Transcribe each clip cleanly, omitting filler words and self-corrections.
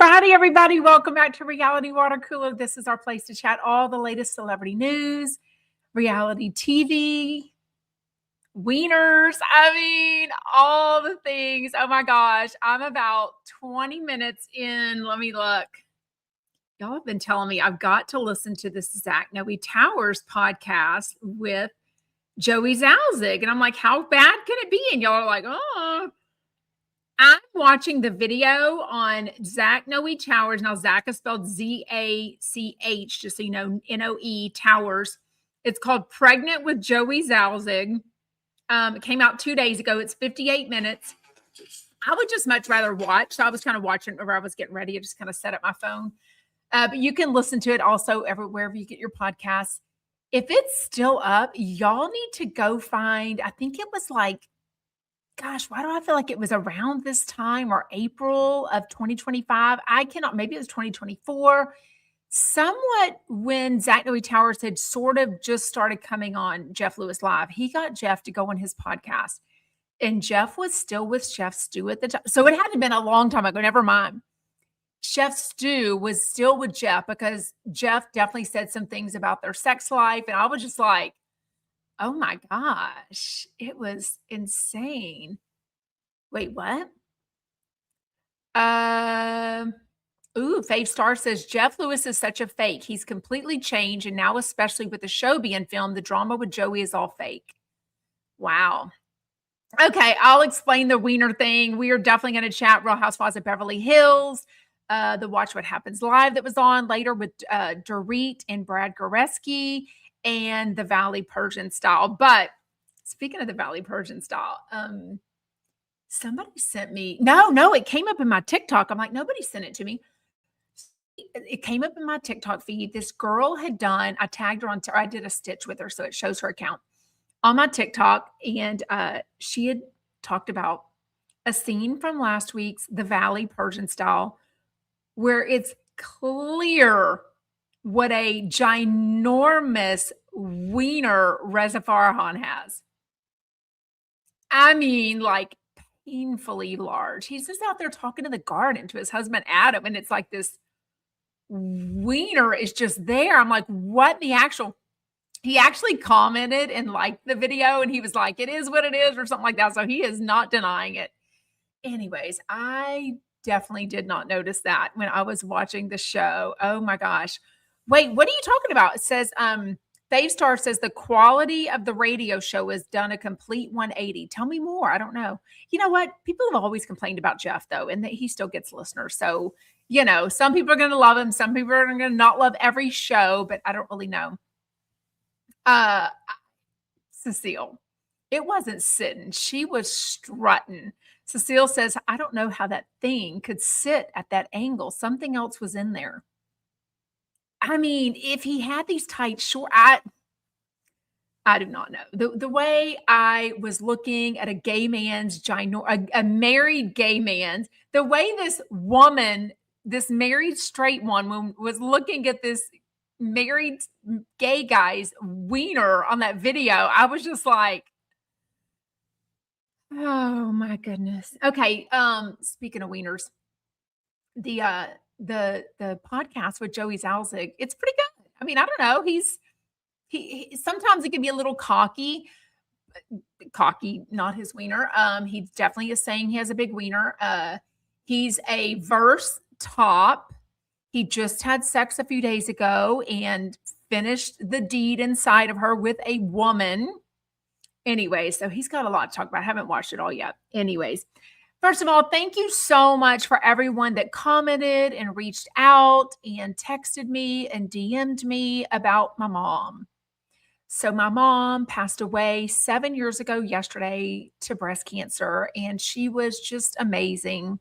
Friday, everybody. Welcome back to Reality Water Cooler. This is our place to chat all the latest celebrity news, reality TV, wieners. All the things. Oh my gosh. I'm about 20 minutes in. Let me look. Y'all have been telling me I've got to listen to this Zach Noe Towers podcast with Joey Zalzig. And I'm like, how bad can it be? And y'all are like, oh. I'm watching the video on Zach Noe Towers. Now, Zach is spelled Z-A-C-H, just so you know, N-O-E Towers. It's called Pregnant with Joey Zalzig. It came out 2 days ago. It's 58 minutes. I would just much rather watch. So I was kind of watching whenever I was getting ready. I just kind of set up my phone. But you can listen to it also wherever you get your podcasts. If it's still up, y'all need to go find, I think it was like, gosh, why do I feel like it was around this time or April of 2025? I cannot, maybe it was 2024. Somewhat when Zach Noe Towers had sort of just started coming on Jeff Lewis Live, he got Jeff to go on his podcast. And Jeff was still with Chef Stu at the time. So it hadn't been a long time ago. Never mind. Chef Stu was still with Jeff because Jeff definitely said some things about their sex life. And I was just like, oh my gosh, it was insane. Wait, what? Fave Star says, Jeff Lewis is such a fake. He's completely changed. And now, especially with the show being filmed, the drama with Joey is all fake. Wow. Okay, I'll explain the wiener thing. We are definitely going to chat Real Housewives of Beverly Hills, the Watch What Happens Live that was on later with Dorit and Brad Goreski, and the Valley Persian style. But speaking of the Valley Persian style, somebody sent me, no, it came up in my TikTok. I'm like, nobody sent it to me. It came up in my TikTok feed. This girl had done, I tagged her on, I did a stitch with her, so it shows her account on my TikTok. And she had talked about a scene from last week's The Valley Persian style, where it's clear what a ginormous wiener Reza Farhan has. I mean, like painfully large. He's just out there talking in the garden to his husband, Adam. And it's like this wiener is just there. I'm like, what the actual, he actually commented and liked the video. And he was like, it is what it is or something like that. So he is not denying it. Anyways, I definitely did not notice that when I was watching the show. Oh my gosh. Wait, what are you talking about? It says, Fave Star says the quality of the radio show has done a complete 180. Tell me more. I don't know. You know what? People have always complained about Jeff, though, and that he still gets listeners. So, you know, some people are going to love him. Some people are going to not love every show, but I don't really know. Cecile, it wasn't sitting. She was strutting. Cecile says, I don't know how that thing could sit at that angle. Something else was in there. I mean, if he had these tight short, I do not know. The way I was looking at a gay man's a married gay man's, the way this woman, this married straight one, was looking at this married gay guy's wiener on that video, I was just like, oh my goodness. Okay, speaking of wieners, the podcast with Joey Zalzig, it's pretty good. I mean, I don't know. He sometimes it can be a little cocky, not his wiener. He definitely is saying he has a big wiener. He's a verse top. He just had sex a few days ago and finished the deed inside of her with a woman. Anyway, so he's got a lot to talk about. I haven't watched it all yet. Anyways, first of all, thank you so much for everyone that commented and reached out and texted me and DM'd me about my mom. So my mom passed away 7 years ago yesterday to breast cancer, and she was just amazing.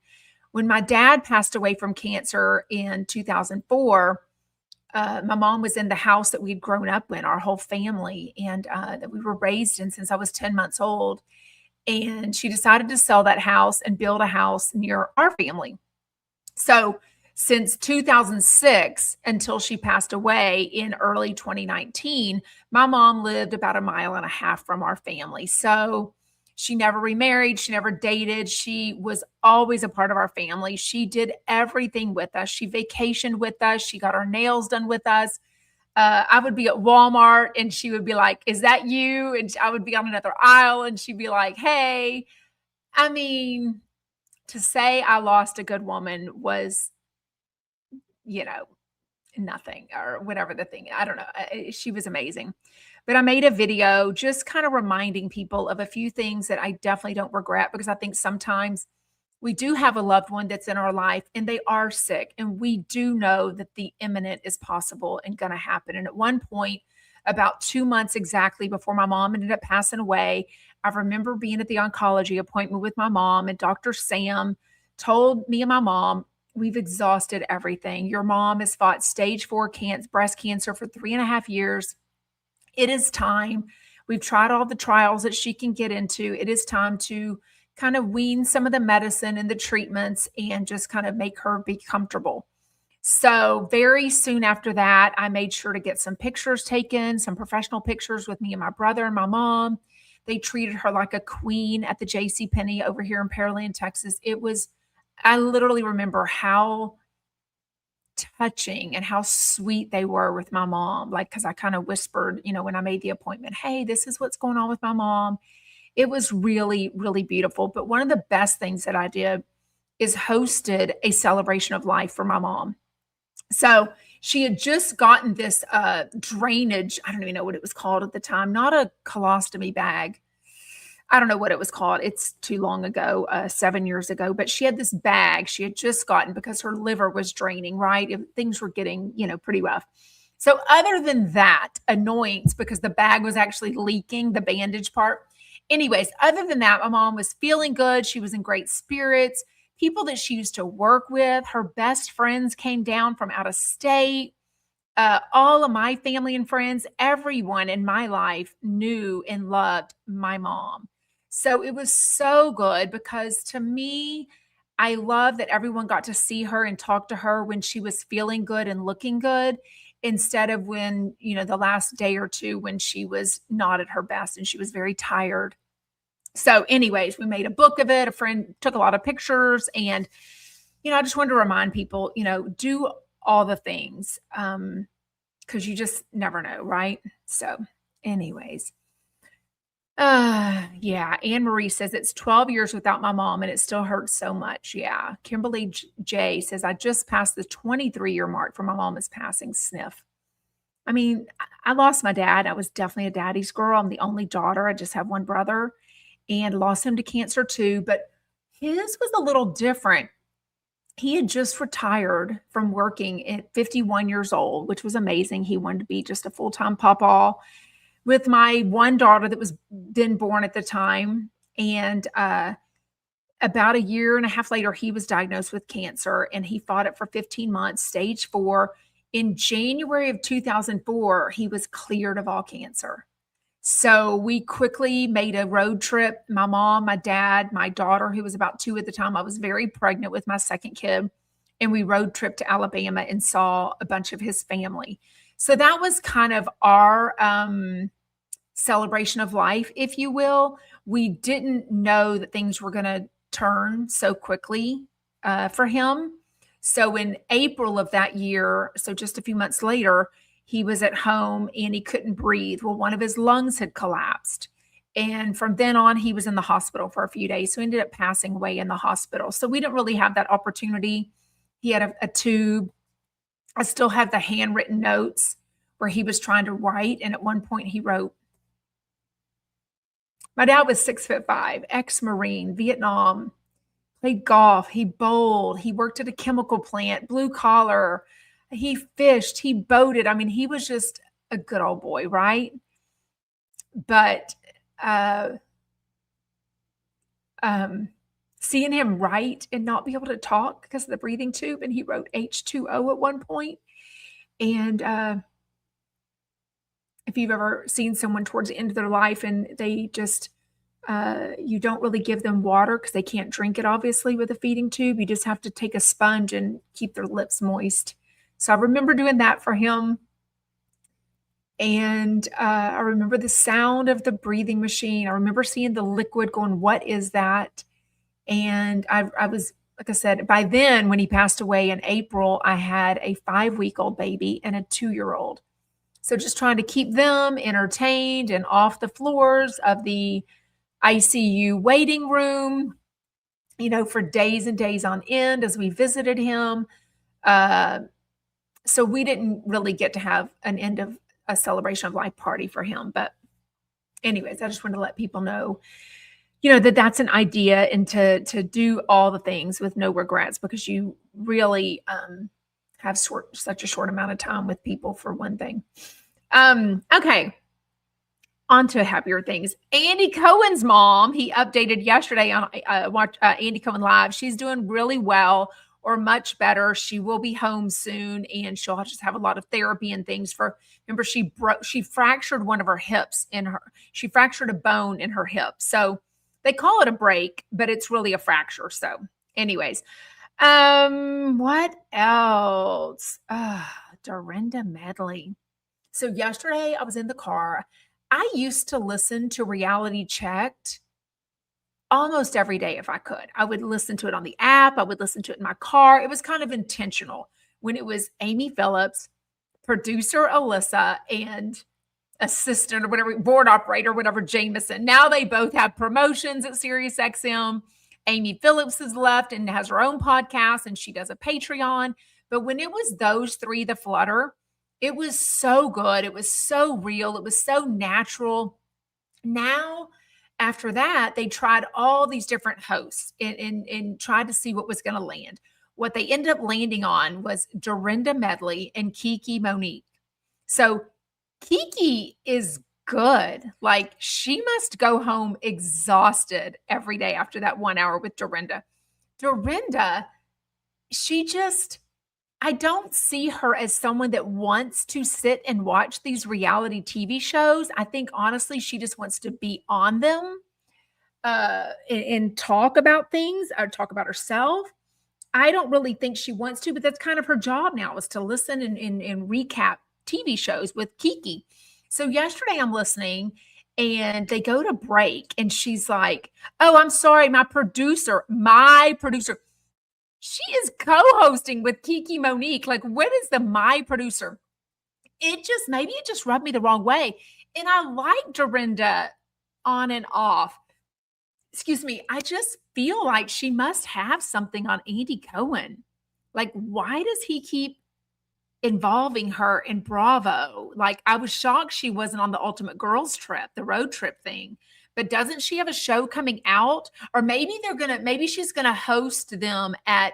When my dad passed away from cancer in 2004, my mom was in the house that we'd grown up in, our whole family, and that we were raised in since I was 10 months old. And she decided to sell that house and build a house near our family. So since 2006 until she passed away in early 2019, my mom lived about 1.5 miles from our family. So She never remarried. She never dated. She was always a part of our family. She did everything with us. She vacationed with us. She got our nails done with us. I would be at Walmart and she would be like, "Is that you?" And I would be on another aisle and she'd be like, "Hey." I mean, to say I lost a good woman was, you know, nothing or whatever the thing. I don't know. She was amazing. But I made a video just kind of reminding people of a few things that I definitely don't regret, because I think sometimes we do have a loved one that's in our life and they are sick, and we do know that the imminent is possible and going to happen. And at one point, about 2 months exactly before my mom ended up passing away, I remember being at the oncology appointment with my mom, and Dr. Sam told me and my mom, "We've exhausted everything. Your mom has fought stage 4 breast cancer for 3.5 years. It is time. We've tried all the trials that she can get into. It is time to kind of wean some of the medicine and the treatments and just kind of make her be comfortable." So very soon after that, I made sure to get some pictures taken, some professional pictures with me and my brother and my mom. They treated her like a queen at the J.C. Penney over here in Pearland, Texas. I literally remember how touching and how sweet they were with my mom. Like, because I kind of whispered, when I made the appointment, "Hey, this is what's going on with my mom." It was really, really beautiful. But one of the best things that I did is hosted a celebration of life for my mom. So she had just gotten this drainage. I don't even know what it was called at the time, not a colostomy bag. I don't know what it was called. It's too long ago, 7 years ago. But she had this bag she had just gotten because her liver was draining, right? Things were getting, pretty rough. So other than that annoyance, because the bag was actually leaking, the bandage part. Anyways, other than that, my mom was feeling good. She was in great spirits. People that she used to work with, her best friends came down from out of state. All of my family and friends, everyone in my life knew and loved my mom. So it was so good, because to me, I love that everyone got to see her and talk to her when she was feeling good and looking good, instead of when, the last day or two when she was not at her best and she was very tired. So anyways, we made a book of it. A friend took a lot of pictures, and, I just wanted to remind people, do all the things, because you just never know, right? So anyways, yeah. Anne Marie says it's 12 years without my mom and it still hurts so much. Yeah. Kimberly J says, "I just passed the 23-year mark for my mom is passing." Sniff. I mean, I lost my dad. I was definitely a daddy's girl. I'm the only daughter. I just have one brother, and lost him to cancer too. But his was a little different. He had just retired from working at 51 years old, which was amazing. He wanted to be just a full-time papa with my one daughter that was then born at the time. And about a year and a half later, he was diagnosed with cancer, and he fought it for 15 months, stage 4. In January of 2004, he was cleared of all cancer. So we quickly made a road trip. My mom, my dad, my daughter, who was about 2 at the time. I was very pregnant with my second kid. And we road tripped to Alabama and saw a bunch of his family. So that was kind of our celebration of life, if you will. We didn't know that things were going to turn so quickly for him. So in April of that year, so just a few months later, he was at home and he couldn't breathe. Well, one of his lungs had collapsed. And from then on, he was in the hospital for a few days. So he ended up passing away in the hospital. So we didn't really have that opportunity. He had a tube. I still have the handwritten notes where he was trying to write. And at one point he wrote, "My dad was 6'5", ex-Marine, Vietnam, played golf, he bowled, he worked at a chemical plant, blue collar, he fished, he boated." I mean, he was just a good old boy, right? But seeing him write and not be able to talk because of the breathing tube, and he wrote H2O at one point. And if you've ever seen someone towards the end of their life and they just, you don't really give them water because they can't drink it, obviously, with a feeding tube. You just have to take a sponge and keep their lips moist. So I remember doing that for him. And I remember the sound of the breathing machine. I remember seeing the liquid going, what is that? And I was, like I said, by then, when he passed away in April, I had a 5-week-old baby and a 2-year-old. So just trying to keep them entertained and off the floors of the ICU waiting room, for days and days on end as we visited him. Uh, so we didn't really get to have an end of a celebration of life party for him. But anyways, I just wanted to let people know, that that's an idea, and to do all the things with no regrets, because you really have such a short amount of time with people, for one thing. Okay. On to happier things. Andy Cohen's mom, he updated yesterday on watch Andy Cohen Live. She's doing really well, or much better. She will be home soon, and she'll just have a lot of therapy and things for. Remember, she fractured one of her hips she fractured a bone in her hip. So they call it a break, but it's really a fracture. So, anyways, what else? Dorinda Medley. So yesterday I was in the car. I used to listen to Reality Checked almost every day if I could. I would listen to it on the app. I would listen to it in my car. It was kind of intentional when it was Amy Phillips, producer Alyssa, and assistant or whatever, board operator, whatever, Jameson. Now they both have promotions at SiriusXM. Amy Phillips has left and has her own podcast, and she does a Patreon. But when it was those three, the Flutter, it was so good. It was so real. It was so natural. Now, after that, they tried all these different hosts and tried to see what was going to land. What they ended up landing on was Dorinda Medley and Kiki Monique. So Kiki is good. Like, she must go home exhausted every day after that 1 hour with Dorinda. Dorinda, I don't see her as someone that wants to sit and watch these reality TV shows. I think, honestly, she just wants to be on them and talk about things or talk about herself. I don't really think she wants to, but that's kind of her job now, is to listen and recap TV shows with Kiki. So yesterday I'm listening, and they go to break, and she's like, "Oh, I'm sorry, my producer. She is co-hosting with Kiki Monique. Like, what is the my producer?" Maybe it just rubbed me the wrong way. And I like Dorinda on and off. Excuse me. I just feel like she must have something on Andy Cohen. Like, why does he keep involving her in Bravo? Like, I was shocked she wasn't on the Ultimate Girls Trip, the road trip thing. But doesn't she have a show coming out? Or maybe maybe she's gonna host them at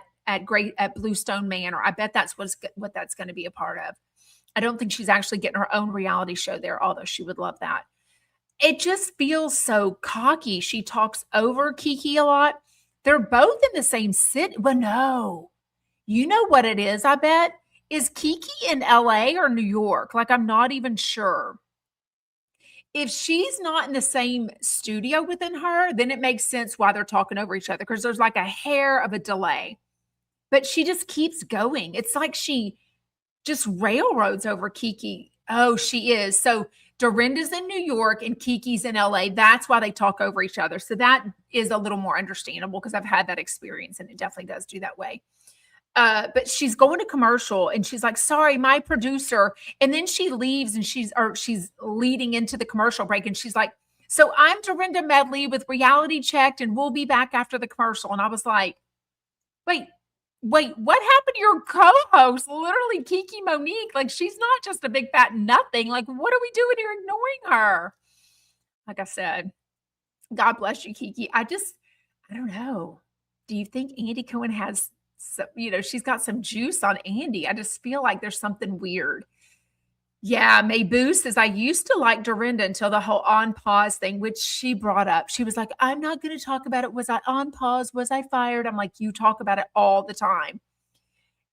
Bluestone Manor. I bet that's what that's going to be a part of. I don't think she's actually getting her own reality show there, although she would love that. It just feels so cocky. She talks over Kiki a lot. They're both in the same city. Well, no. You know what it is, I bet? Is Kiki in LA or New York? Like, I'm not even sure. If she's not in the same studio within her, then it makes sense why they're talking over each other, because there's like a hair of a delay. But she just keeps going. It's like she just railroads over Kiki. Oh, she is. So Dorinda's in New York and Kiki's in LA. That's why they talk over each other. So that is a little more understandable, because I've had that experience, and it definitely does do that way. But she's going to commercial, and she's like, "Sorry, my producer." And then she leaves, and she's leading into the commercial break, and she's like, "So I'm Dorinda Medley with Reality Checked, and we'll be back after the commercial." And I was like, wait, what happened to your co-host? Literally Kiki Monique. Like, she's not just a big fat nothing. Like, what are we doing here ignoring her? Like I said, God bless you, Kiki. I don't know. Do you think Andy Cohen has she's got some juice on Andy? I just feel like there's something weird. Yeah, Mayboo says, "I used to like Dorinda until the whole on pause thing," which she brought up. She was like, "I'm not going to talk about it. Was I on pause? Was I fired?" I'm like, "You talk about it all the time."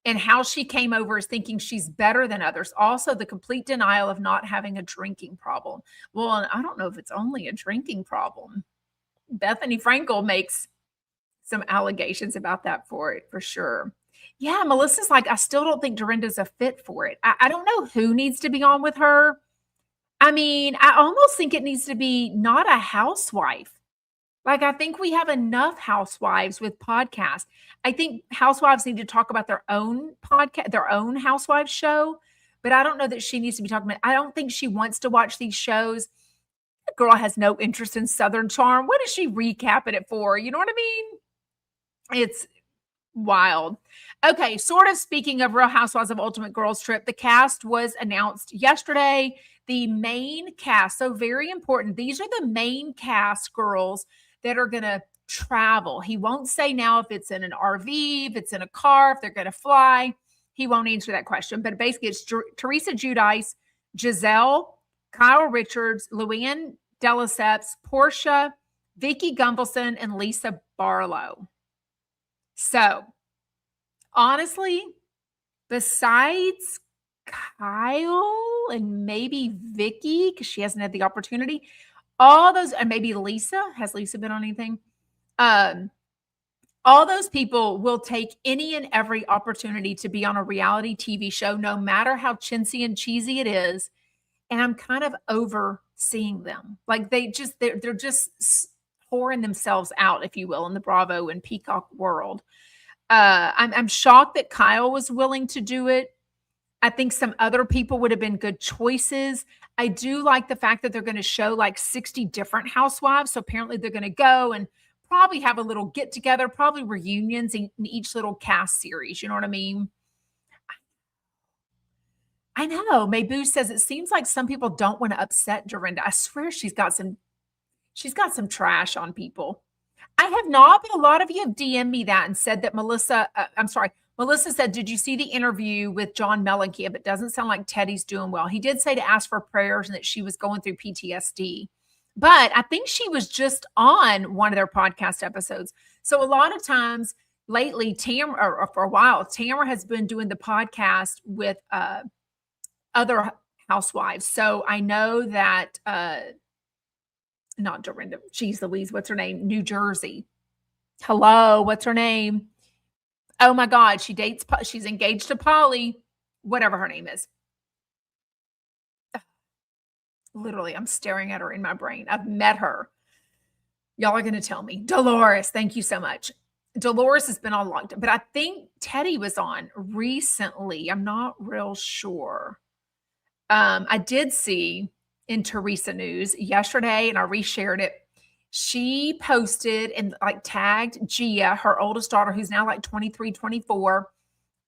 And how she came over is thinking she's better than others. Also, the complete denial of not having a drinking problem. Well, I don't know if it's only a drinking problem. Bethany Frankel makes some allegations about that for sure. Yeah, Melissa's like, "I still don't think Dorinda's a fit for it." I don't know who needs to be on with her. I mean, I almost think it needs to be not a housewife. Like, I think we have enough housewives with podcasts. I think housewives need to talk about their own podcast, their own housewives show, but I don't know that she needs to be talking about I don't think she wants to watch these shows. The girl has no interest in Southern Charm. What is she recapping it for? You know what I mean? It's wild. Okay, sort of speaking of Real Housewives of Ultimate Girls Trip, the cast was announced yesterday. The main cast, so very important. These are the main cast girls that are going to travel. He won't say now if it's in an RV, if it's in a car, if they're going to fly. He won't answer that question. But basically, it's Teresa Giudice, Giselle, Kyle Richards, Luann de Lesseps, Portia, Vicky Gunvalson, and Lisa Barlow. So, honestly, besides Kyle and maybe Vicky, because she hasn't had the opportunity, all those, and maybe Lisa, has Lisa been on anything? All those people will take any and every opportunity to be on a reality TV show, no matter how chintzy and cheesy it is. And I'm kind of over seeing them. Like they're just pouring themselves out, if you will, in the Bravo and Peacock world. I'm shocked that Kyle was willing to do it. I think some other people would have been good choices. I do like the fact that they're going to show like 60 different housewives. So apparently they're going to go and probably have a little get together, probably reunions in each little cast series. You know what I mean? I know. Mayboo says it seems like some people don't want to upset Dorinda. I swear she's got some trash on people. I have not, but a lot of you have DM'd me that and said that Melissa said, did you see the interview with John Mellencamp? It doesn't sound like Teddy's doing well. He did say to ask for prayers and that she was going through PTSD. But I think she was just on one of their podcast episodes. So a lot of times lately, or for a while, Tamara has been doing the podcast with other housewives. So I know that not Dorinda, geez Louise, what's her name? New Jersey. Hello, what's her name? Oh my God, she's engaged to Polly, whatever her name is. Literally, I'm staring at her in my brain. I've met her. Y'all are going to tell me. Dolores, thank you so much. Dolores has been on long time, but I think Teddy was on recently. I'm not real sure. I did see in Teresa news yesterday, and I reshared it. She posted and like tagged Gia, her oldest daughter, who's now like 23, 24,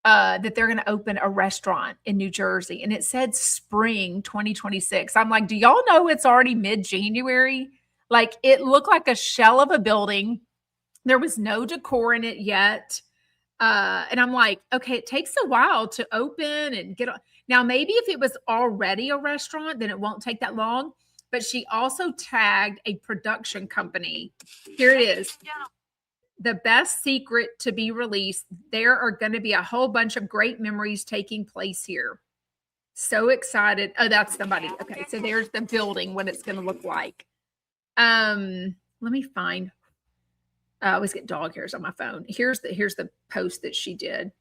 that they're going to open a restaurant in New Jersey. And it said spring 2026. I'm like, do y'all know it's already mid-January? Like it looked like a shell of a building. There was no decor in it yet. And I'm like, okay, it takes a while to open and get on. Now, maybe if it was already a restaurant, then it won't take that long. But she also tagged a production company. Here it is. The best secret to be released. There are going to be a whole bunch of great memories taking place here. So excited. Oh, that's somebody. Okay, so there's the building, what it's going to look like. Let me find. I always get dog hairs on my phone. Here's the post that she did.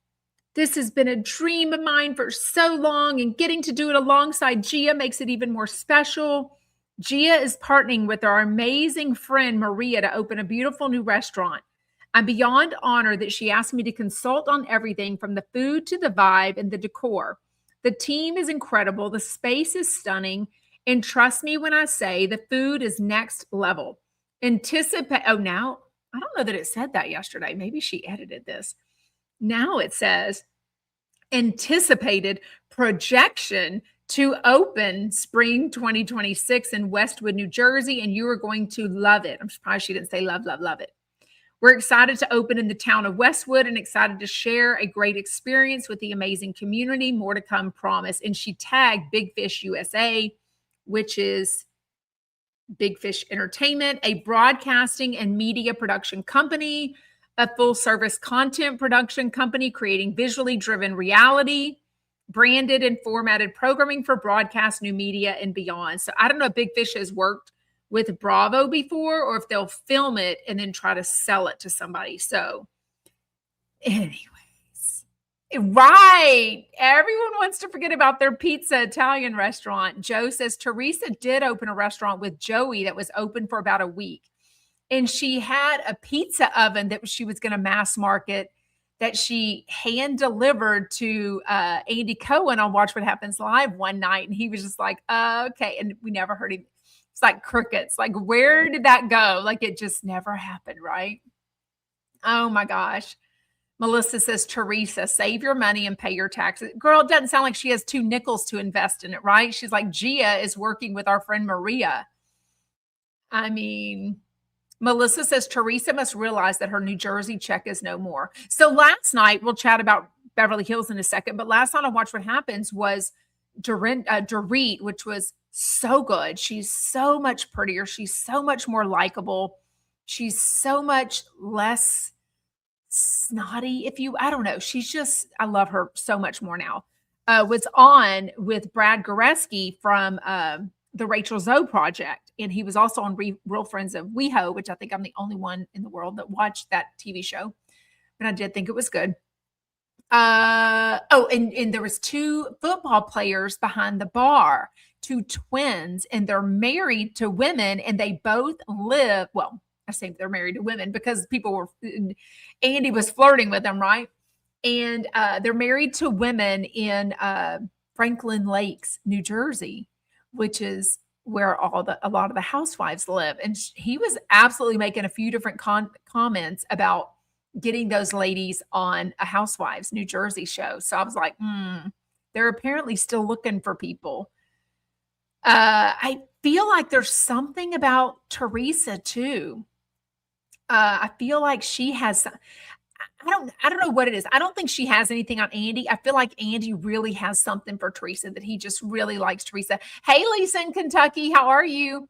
This has been a dream of mine for so long, and getting to do it alongside Gia makes it even more special. Gia is partnering with our amazing friend Maria to open a beautiful new restaurant. I'm beyond honored that she asked me to consult on everything from the food to the vibe and the decor. The team is incredible. The space is stunning. And trust me when I say the food is next level. Now, I don't know that it said that yesterday. Maybe she edited this. Now it says anticipated projection to open spring 2026 in Westwood, New Jersey, and you are going to love it. I'm surprised she didn't say love, love, love it. We're excited to open in the town of Westwood and excited to share a great experience with the amazing community. More to come, promise. And she tagged Big Fish USA, which is Big Fish Entertainment, a broadcasting and media production company, a full-service content production company creating visually driven reality, branded and formatted programming for broadcast, new media, and beyond. So I don't know if Big Fish has worked with Bravo before or if they'll film it and then try to sell it to somebody. So anyways, Right. Everyone wants to forget about their pizza Italian restaurant. Joe says Teresa did open a restaurant with Joey that was open for about a week. And she had a pizza oven that she was going to mass market that she hand delivered to Andy Cohen on Watch What Happens Live one night. And he was just like, okay. And we never heard him. It's like crickets. Like, where did that go? Like, it just never happened, right? Oh my gosh. Melissa says, Teresa, save your money and pay your taxes. Girl, it doesn't sound like she has 2 nickels to invest in it, right? She's like, Gia is working with our friend Maria. I mean, Melissa says, Teresa must realize that her New Jersey check is no more. So last night, we'll chat about Beverly Hills in a second, but last night on Watch What Happens was Dorit, which was so good. She's so much prettier. She's so much more likable. She's so much less snotty, I don't know. She's just, I love her so much more now. Was on with Brad Goreski from the Rachel Zoe Project. And he was also on Real Friends of WeHo, which I think I'm the only one in the world that watched that TV show. But I did think it was good. And there was 2 football players behind the bar, 2 twins, and they're married to women, and they both live, well, I say they're married to women because Andy was flirting with them, right? And they're married to women in Franklin Lakes, New Jersey, which is where a lot of the housewives live. And he was absolutely making a few different comments about getting those ladies on a Housewives New Jersey show. So I was like, they're apparently still looking for people. I feel like there's something about Teresa too. I feel like she has, I don't know what it is. I don't think she has anything on Andy. I feel like Andy really has something for Teresa, that he just really likes Teresa. Hey, Lisa in Kentucky, how are you?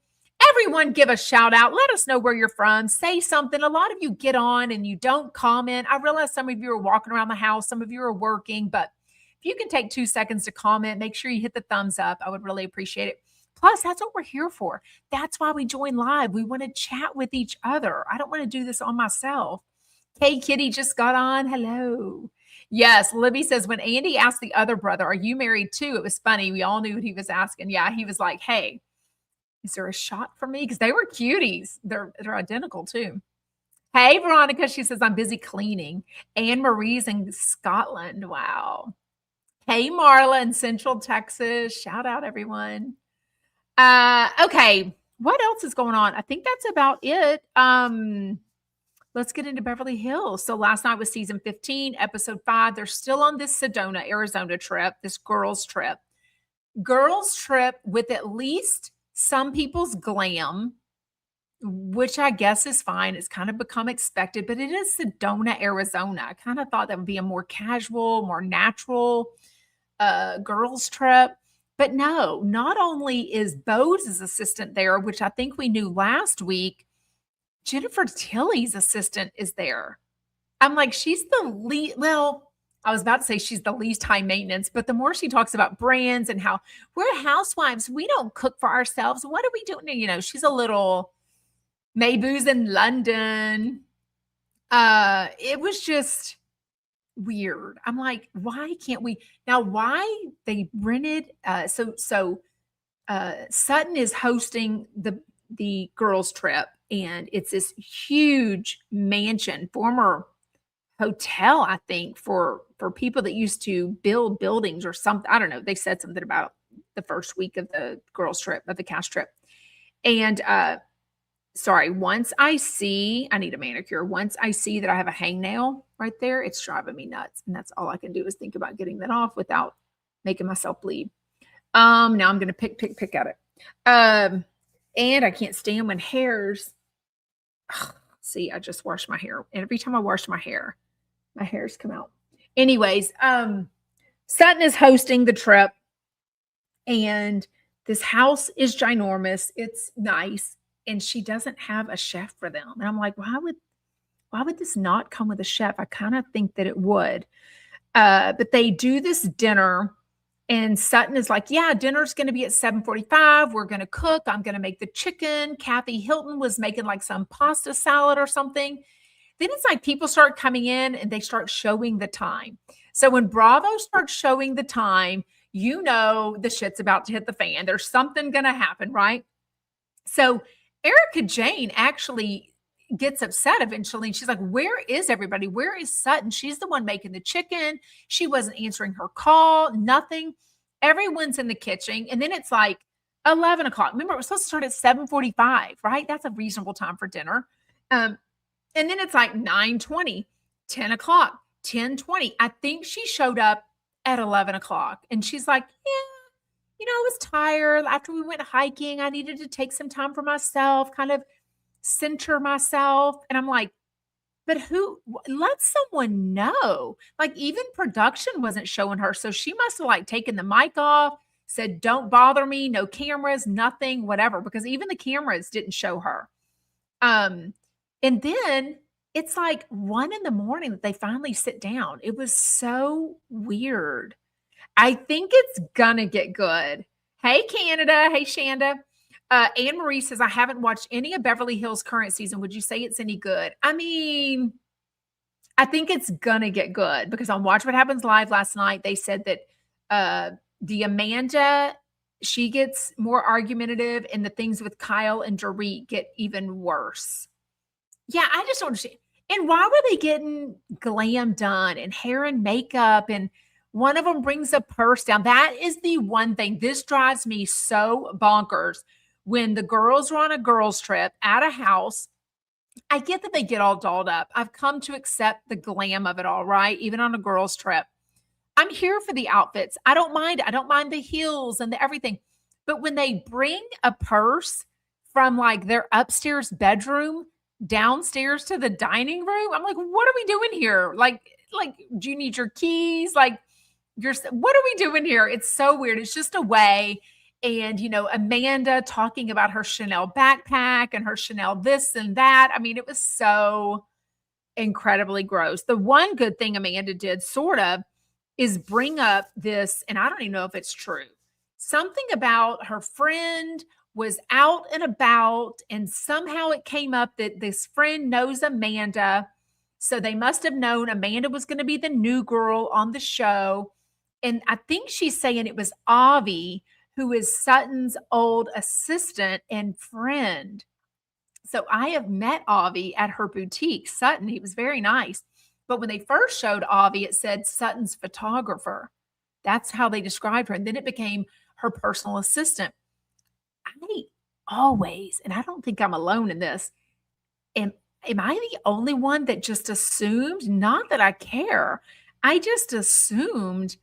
Everyone give a shout out. Let us know where you're from. Say something. A lot of you get on and you don't comment. I realize some of you are walking around the house. Some of you are working, but if you can take 2 seconds to comment, make sure you hit the thumbs up. I would really appreciate it. Plus, that's what we're here for. That's why we join live. We want to chat with each other. I don't want to do this on myself. Hey, Kitty just got on. Hello. Yes, Libby says, when Andy asked the other brother, are you married too? It was funny. We all knew what he was asking. Yeah, he was like, hey, is there a shot for me? Because they were cuties. They're identical too. Hey, Veronica, she says, I'm busy cleaning. Anne Marie's in Scotland. Wow. Hey, Marla in Central Texas. Shout out, everyone. Okay. What else is going on? I think that's about it. Let's get into Beverly Hills. So last night was season 15, episode 5. They're still on this Sedona, Arizona trip, this girls trip. Girls trip with at least some people's glam, which I guess is fine. It's kind of become expected, but it is Sedona, Arizona. I kind of thought that would be a more casual, more natural girls trip. But no, not only is Bo's assistant there, which I think we knew last week, Jennifer Tilly's assistant is there. I'm like, she's the least, well, I was about to say she's the least high maintenance, but the more she talks about brands and how we're housewives, we don't cook for ourselves. What are we doing? You know, she's a little Maybu's in London. It was just weird. I'm like, why can't we now? Why they rented? Sutton is hosting the girls trip, and it's this huge mansion, former hotel, I think, for people that used to build buildings or something. I don't know. They said something about the first week of the girls trip, of the cast trip. And sorry, once I need a manicure. Once I see that I have a hangnail right there, it's driving me nuts. And that's all I can do is think about getting that off without making myself bleed. Now I'm going to pick at it. And I can't stand when hairs. See, I just washed my hair. And every time I wash my hairs come out. Anyways, Sutton is hosting the trip. And this house is ginormous. It's nice. And she doesn't have a chef for them. And I'm like, why would this not come with a chef? I kind of think that it would. But they do this dinner, and Sutton is like, yeah, dinner's going to be at 7:45. We're going to cook. I'm going to make the chicken. Kathy Hilton was making like some pasta salad or something. Then it's like people start coming in and they start showing the time. So when Bravo starts showing the time, you know the shit's about to hit the fan. There's something going to happen, right? So Erica Jane actually gets upset eventually. And she's like, where is everybody? Where is Sutton? She's the one making the chicken. She wasn't answering her call, nothing. Everyone's in the kitchen. And then it's like 11 o'clock. Remember, it was supposed to start at 7:45, right? That's a reasonable time for dinner. Um, and then it's like 9:20, 10 o'clock, 10:20. I think she showed up at 11 o'clock. And she's like, yeah, I was tired after we went hiking. I needed to take some time for myself, kind of center myself. And I'm like, but let someone know. Like, even production wasn't showing her. So she must have like taken the mic off, said, don't bother me, no cameras, nothing, whatever, because even the cameras didn't show her. And then it's like 1 a.m. that they finally sit down. It was so weird. I think it's gonna get good. Hey, Canada. Hey, Shanda. Anne Marie says, I haven't watched any of Beverly Hills current season. Would you say it's any good? I mean, I think it's gonna get good because on Watch What Happens Live last night, they said that the Amanda, she gets more argumentative, and the things with Kyle and Dorit get even worse. Yeah, I just don't understand. And why were they getting glam done and hair and makeup? And one of them brings a purse down. That is the one thing. This drives me so bonkers. When the girls are on a girls' trip at a house, I get that they get all dolled up. I've come to accept the glam of it all, right? Even on a girls' trip. I'm here for the outfits. I don't mind. I don't mind the heels and the everything. But when they bring a purse from like their upstairs bedroom downstairs to the dining room, I'm like, what are we doing here? Like, do you need your keys? Like, what are we doing here? It's so weird. It's just a way. And, Amanda talking about her Chanel backpack and her Chanel this and that. I mean, it was so incredibly gross. The one good thing Amanda did, sort of, is bring up this, and I don't even know if it's true, something about her friend was out and about, and somehow it came up that this friend knows Amanda. So they must have known Amanda was going to be the new girl on the show. And I think she's saying it was Avi, who is Sutton's old assistant and friend. So I have met Avi at her boutique, Sutton. He was very nice. But when they first showed Avi, it said Sutton's photographer. That's how they described her. And then it became her personal assistant. I always, and I don't think I'm alone in this, am I the only one that just assumed, not that I care, I just assumed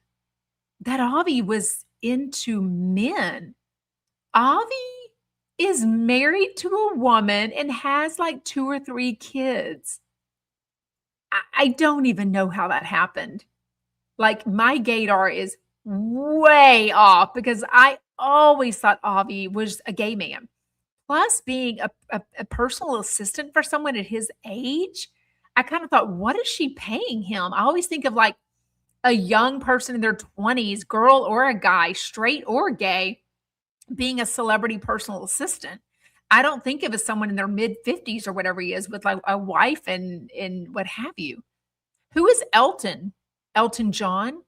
that Avi was into men. Avi is married to a woman and has like 2 or 3 kids. I don't even know how that happened. Like, my gaydar is way off because I always thought Avi was a gay man. Plus, being a personal assistant for someone at his age, I kind of thought, what is she paying him? I always think of like a young person in their 20s, girl or a guy, straight or gay, being a celebrity personal assistant. I don't think of as someone in their mid 50s or whatever he is with like a wife and what have you. Who is Elton? Elton John?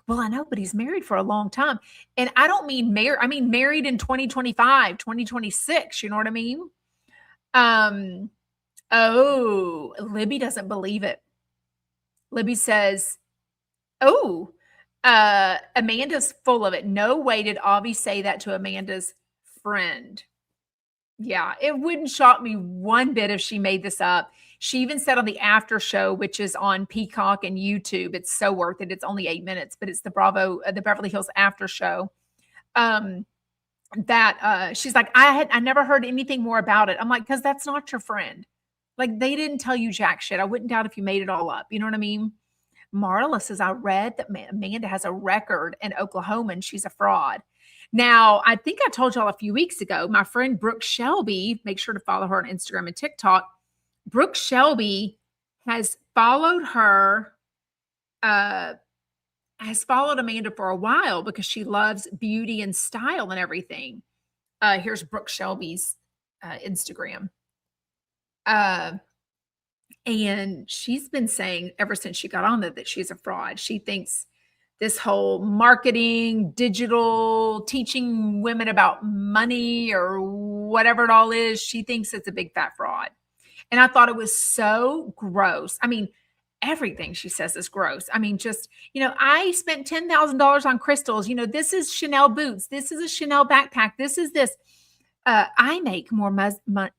Well, I know, but he's married for a long time. And I don't mean married, I mean married in 2025, 2026. You know what I mean? Oh, Libby doesn't believe it. Libby says, oh, Amanda's full of it. No way did Avi say that to Amanda's friend. Yeah, it wouldn't shock me one bit if she made this up. She even said on the after show, which is on Peacock and YouTube, it's so worth it. It's only 8 minutes, but it's the the Beverly Hills after show. She's like, I never heard anything more about it. I'm like, because that's not your friend. Like, they didn't tell you jack shit. I wouldn't doubt if you made it all up. You know what I mean? Marla says, I read that Amanda has a record in Oklahoma and she's a fraud. Now, I think I told y'all a few weeks ago, my friend Brooke Shelby, make sure to follow her on Instagram and TikTok. Brooke Shelby has followed her, has followed Amanda for a while because she loves beauty and style and everything. Here's Brooke Shelby's Instagram. And she's been saying ever since she got on that she's a fraud. She thinks this whole marketing, digital, teaching women about money or whatever it all is, she thinks it's a big fat fraud. And I thought it was so gross. I mean, everything she says is gross. I mean, just, I spent $10,000 on crystals. This is Chanel boots. This is a Chanel backpack. This is this. I make more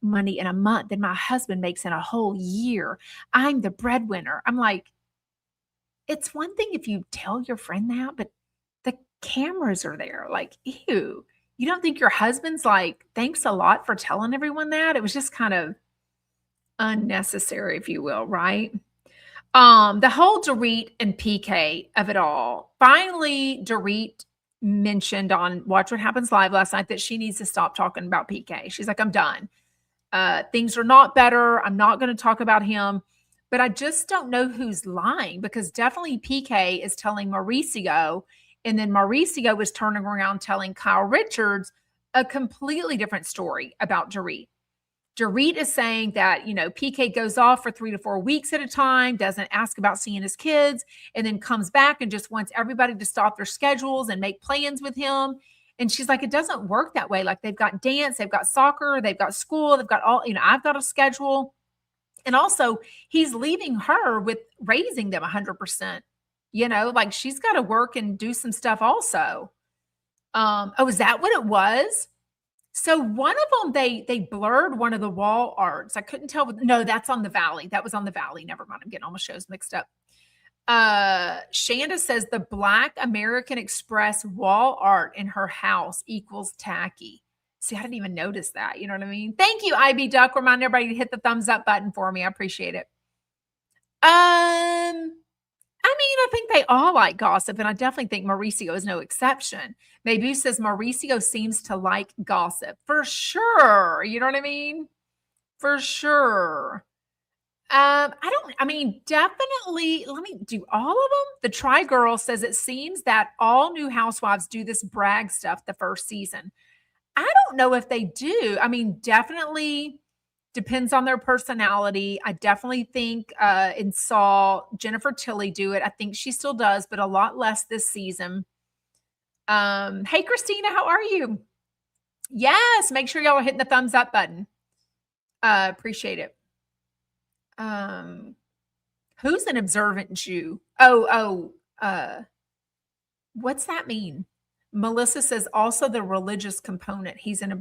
money in a month than my husband makes in a whole year. I'm the breadwinner. I'm like, it's one thing if you tell your friend that, but the cameras are there. Like, ew. You don't think your husband's like, thanks a lot for telling everyone that? It was just kind of unnecessary, if you will, right? The whole Dorit and PK of it all. Finally, Dorit mentioned on Watch What Happens Live last night that she needs to stop talking about PK. She's like, I'm done. Things are not better. I'm not going to talk about him. But I just don't know who's lying, because definitely PK is telling Mauricio, and then Mauricio was turning around telling Kyle Richards a completely different story about Dorit. Dorit is saying that, PK goes off for 3 to 4 weeks at a time, doesn't ask about seeing his kids, and then comes back and just wants everybody to stop their schedules and make plans with him. And she's like, it doesn't work that way. Like, they've got dance, they've got soccer, they've got school, they've got all, I've got a schedule. And also, he's leaving her with raising them 100%. Like, she's got to work and do some stuff also. Oh, is that what it was? So one of them, they blurred one of the wall arts. I couldn't tell. No, that's on the Valley. That was on the Valley. Never mind. I'm getting all my shows mixed up. Shanda says the Black American Express wall art in her house equals tacky. See, I didn't even notice that. You know what I mean? Thank you, IB Duck. Remind everybody to hit the thumbs up button for me. I appreciate it. I think they all like gossip, and I definitely think Mauricio is no exception. Maybe says Mauricio seems to like gossip. For sure. You know what I mean? For sure. Definitely, let me do all of them. The Try Girl says it seems that all new housewives do this brag stuff the first season. I don't know if they do. Definitely depends on their personality. I definitely think and saw Jennifer Tilly do it. I think she still does, but a lot less this season. Hey, Christina, how are you? Yes, make sure y'all are hitting the thumbs up button. Appreciate it. Who's an observant Jew? What's that mean? Melissa says also the religious component. He's an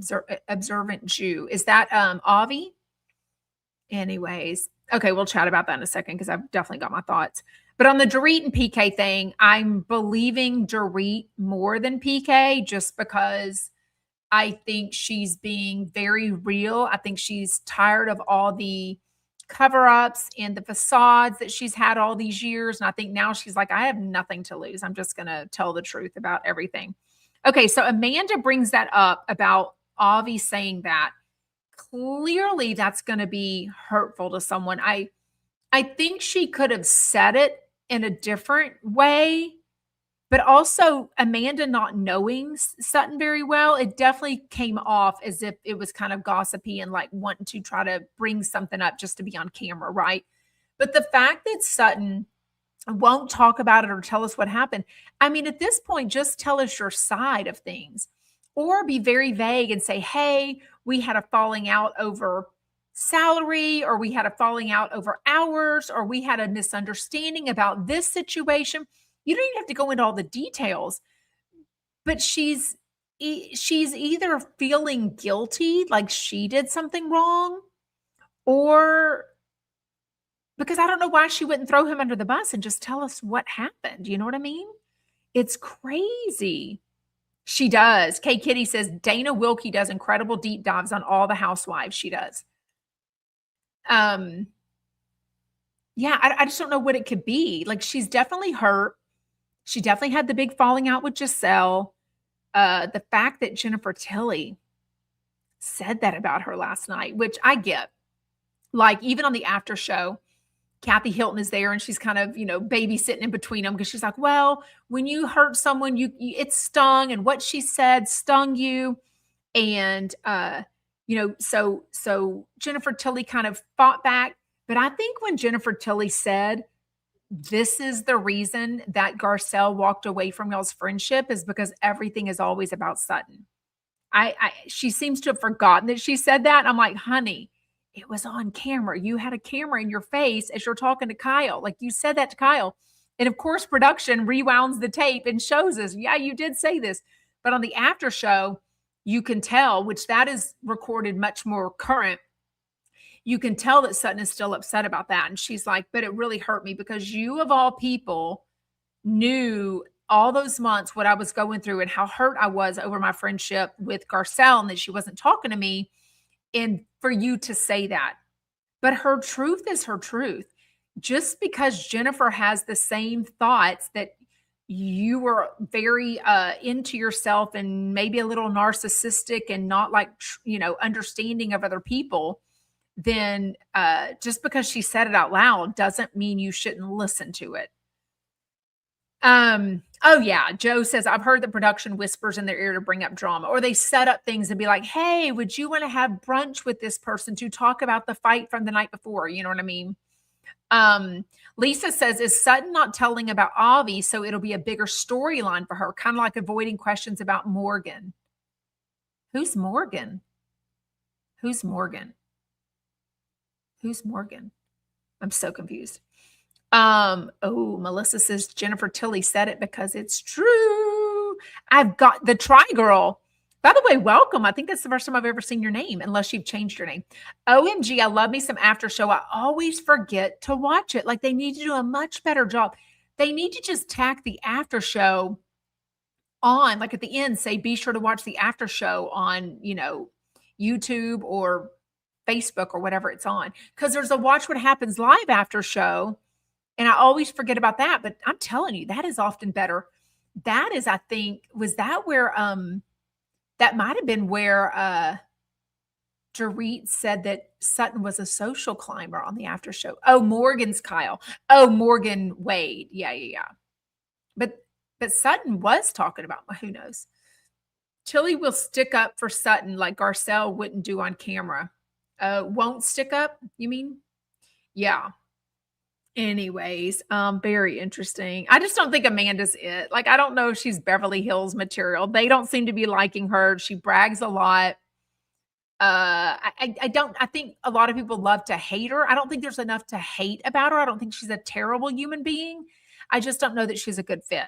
observant Jew. Is that Avi? Anyways, okay, we'll chat about that in a second because I've definitely got my thoughts. But on the Dorit and PK thing, I'm believing Dorit more than PK just because I think she's being very real. I think she's tired of all the cover-ups and the facades that she's had all these years. And I think now she's like, I have nothing to lose. I'm just going to tell the truth about everything. Okay, so Amanda brings that up about Avi saying that. Clearly, that's going to be hurtful to someone. I think she could have said it in a different way, but also Amanda not knowing Sutton very well, it definitely came off as if it was kind of gossipy and like wanting to try to bring something up just to be on camera, right? But the fact that Sutton won't talk about it or tell us what happened, at this point, just tell us your side of things, or be very vague and say, hey, we had a falling out over salary, or we had a falling out over hours, or we had a misunderstanding about this situation. You don't even have to go into all the details, but she's either feeling guilty, like she did something wrong, or because I don't know why she wouldn't throw him under the bus and just tell us what happened. You know what I mean? It's crazy. She does. Kay Kitty says Dana Wilkie does incredible deep dives on all the housewives. She does. Yeah, I just don't know what it could be. Like, she's definitely hurt. She definitely had the big falling out with Giselle. The fact that Jennifer Tilly said that about her last night, which I get. Like, even on the after show, Kathy Hilton is there and she's kind of, babysitting in between them because she's like, well, when you hurt someone, it stung, and what she said stung you. And, so Jennifer Tilly kind of fought back. But I think when Jennifer Tilly said, this is the reason that Garcelle walked away from y'all's friendship is because everything is always about Sutton. She seems to have forgotten that she said that. I'm like, honey, it was on camera. You had a camera in your face as you're talking to Kyle. Like you said that to Kyle. And of course, production rewounds the tape and shows us, yeah, you did say this. But on the after show, you can tell, which that is recorded much more current. You can tell that Sutton is still upset about that. And she's like, but it really hurt me because you of all people knew all those months what I was going through and how hurt I was over my friendship with Garcelle and that she wasn't talking to me. And for you to say that, but her truth is her truth. Just because Jennifer has the same thoughts that you were very into yourself and maybe a little narcissistic and not like, understanding of other people, then just because she said it out loud doesn't mean you shouldn't listen to it. Oh yeah, Joe says, I've heard the production whispers in their ear to bring up drama, or they set up things and be like, hey, would you want to have brunch with this person to talk about the fight from the night before? You know what I mean? Lisa says, is Sutton not telling about Avi, so it'll be a bigger storyline for her, kind of like avoiding questions about Morgan? Who's Morgan? Who's Morgan? Who's Morgan? I'm so confused. Melissa says Jennifer Tilly said it because it's true. I've got the Try Girl. By the way, welcome. I think that's the first time I've ever seen your name, unless you've changed your name. OMG, I love me some after show. I always forget to watch it. Like they need to do a much better job. They need to just tack the after show on, like at the end, say, be sure to watch the after show on, YouTube or Facebook or whatever it's on. Because there's a Watch What Happens Live after show. And I always forget about that. But I'm telling you, that is often better. That is, I think, was that where, that might have been where Dorit said that Sutton was a social climber on the after show. Oh, Morgan's Kyle. Oh, Morgan Wade. Yeah. But Sutton was talking about, who knows? Tilly will stick up for Sutton like Garcelle wouldn't do on camera. Won't stick up, you mean? Yeah. Anyways, very interesting. I just don't think Amanda's it. Like, I don't know if she's Beverly Hills material. They don't seem to be liking her. She brags a lot. I think a lot of people love to hate her. I don't think there's enough to hate about her. I don't think she's a terrible human being. I just don't know that she's a good fit.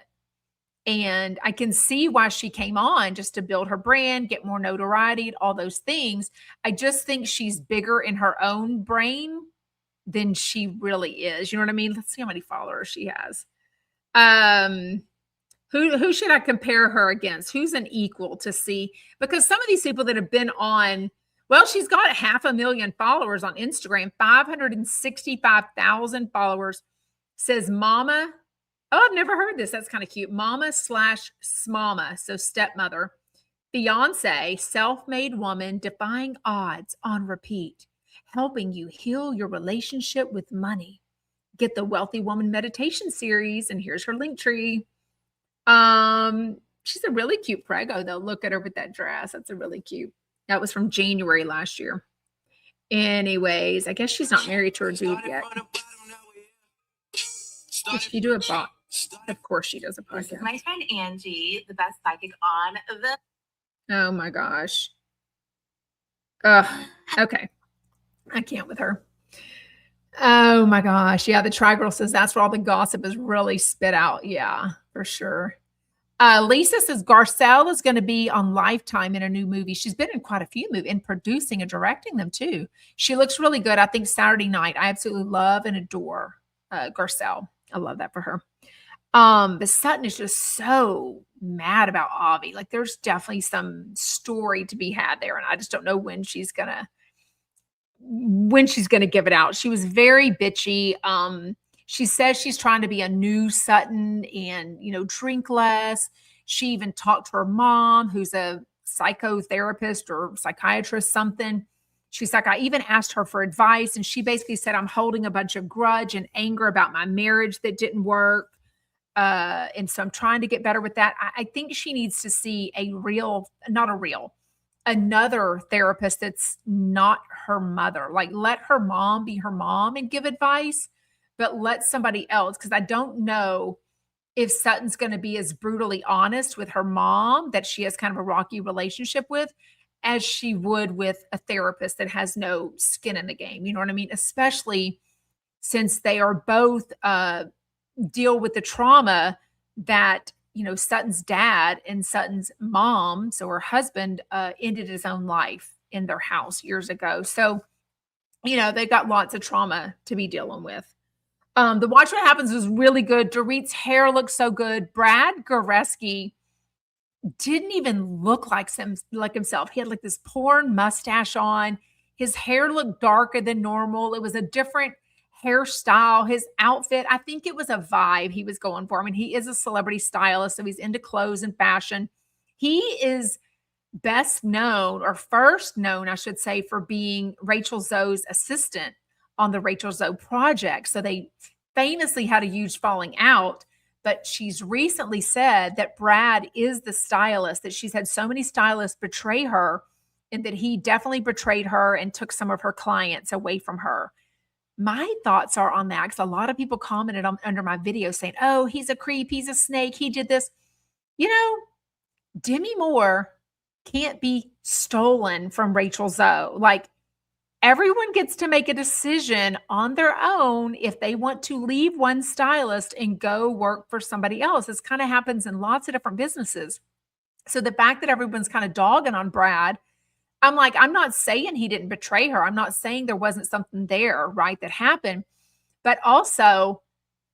And I can see why she came on, just to build her brand, get more notoriety, all those things. I just think she's bigger in her own brain than she really is. You know what I mean? Let's see how many followers she has. Who should I compare her against? Who's an equal to see? Because some of these people that have been on, well, she's got 500,000 followers on Instagram, 565,000 followers. Says Mama. Oh, I've never heard this. That's kind of cute. Mama/Smama, so stepmother. Fiance, self-made woman, defying odds on repeat, helping you heal your relationship with money. Get the Wealthy Woman Meditation Series, and here's her link tree. She's a really cute prego, though. Look at her with that dress. That's a really cute. That was from January last year. Anyways, I guess she's not married to her dude yet. Did she do a bot? Of course she does a podcast. My friend Angie, the best psychic on the. Oh my gosh. Okay. I can't with her. Oh my gosh. Yeah, the Try Girl says that's where all the gossip is really spit out. Yeah, for sure. Lisa says Garcelle is going to be on Lifetime in a new movie. She's been in quite a few movies and producing and directing them too. She looks really good. I think Saturday Night. I absolutely love and adore Garcelle. I love that for her. But Sutton is just so mad about Avi. Like there's definitely some story to be had there. And I just don't know when she's gonna give it out. She was very bitchy. She says she's trying to be a new Sutton and, drink less. She even talked to her mom, who's a psychotherapist or psychiatrist, something. She's like, I even asked her for advice. And she basically said, I'm holding a bunch of grudge and anger about my marriage that didn't work. And so I'm trying to get better with that. I think she needs to see another therapist that's not her mother. Like, let her mom be her mom and give advice, but let somebody else, because I don't know if Sutton's going to be as brutally honest with her mom that she has kind of a rocky relationship with as she would with a therapist that has no skin in the game. You know what I mean? Especially since they are both deal with the trauma that, Sutton's dad and Sutton's mom, so her husband, ended his own life in their house years ago. So, they've got lots of trauma to be dealing with. The Watch What Happens was really good. Dorit's hair looks so good. Brad Goreski didn't even look like himself. He had like this porn mustache on. His hair looked darker than normal. It was a different hairstyle. His outfit, I think it was a vibe he was going for. I mean, he is a celebrity stylist, so he's into clothes and fashion. He is best known, or first known, I should say, for being Rachel Zoe's assistant on the Rachel Zoe project. So they famously had a huge falling out, but she's recently said that Brad is the stylist, that she's had so many stylists betray her, and that he definitely betrayed her and took some of her clients away from her. My thoughts are on that, because a lot of people commented under my video saying, oh, he's a creep, he's a snake, he did this. Demi Moore can't be stolen from Rachel Zoe. Like, everyone gets to make a decision on their own if they want to leave one stylist and go work for somebody else. This kind of happens in lots of different businesses. So the fact that everyone's kind of dogging on Brad, I'm like, I'm not saying he didn't betray her. I'm not saying there wasn't something there, right, that happened. But also